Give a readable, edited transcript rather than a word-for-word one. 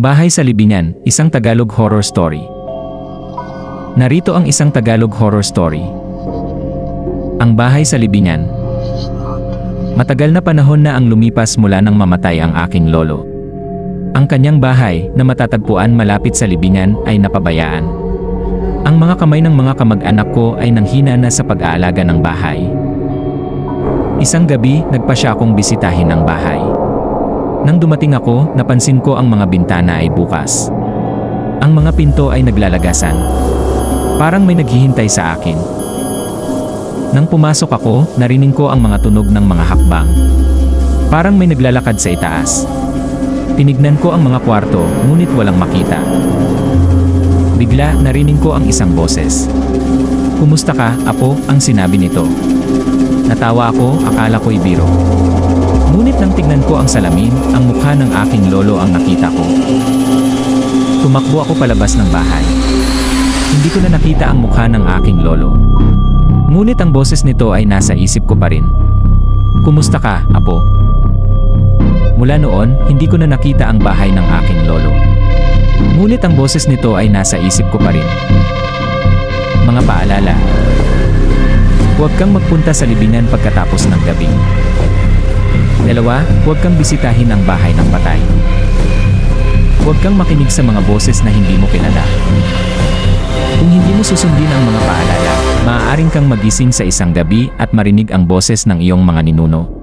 Bahay sa Libingan, isang Tagalog horror story. Narito ang isang Tagalog horror story. Ang Bahay sa Libingan. Matagal na panahon na ang lumipas mula nang mamatay ang aking lolo. Ang kanyang bahay, na matatagpuan malapit sa libingan, ay napabayaan. Ang mga kamay ng mga kamag-anak ko ay nanghina na sa pag-aalaga ng bahay. Isang gabi, nagpa siya akong bisitahin ang bahay. Nang dumating ako, napansin ko ang mga bintana ay bukas. Ang mga pinto ay naglalagasan. Parang may naghihintay sa akin. Nang pumasok ako, narinig ko ang mga tunog ng mga hakbang. Parang may naglalakad sa itaas. Tinignan ko ang mga kwarto, ngunit walang makita. Bigla, narinig ko ang isang boses. "Kumusta ka, apo?" ang sinabi nito. Natawa ako, akala ko'y biro. Ngunit nang tignan ko ang salamin, ang mukha ng aking lolo ang nakita ko. Tumakbo ako palabas ng bahay. Hindi ko na nakita ang mukha ng aking lolo. Ngunit ang boses nito ay nasa isip ko pa rin. "Kumusta ka, apo?" Mula noon, hindi ko na nakita ang bahay ng aking lolo. Ngunit ang boses nito ay nasa isip ko pa rin. Mga paalala. Huwag kang magpunta sa libingan pagkatapos ng gabi. 2. Huwag kang bisitahin ang bahay ng patay. Huwag kang makinig sa mga boses na hindi mo kilala. Kung hindi mo susundin ang mga paalala, maaaring kang magising sa isang gabi at marinig ang boses ng iyong mga ninuno.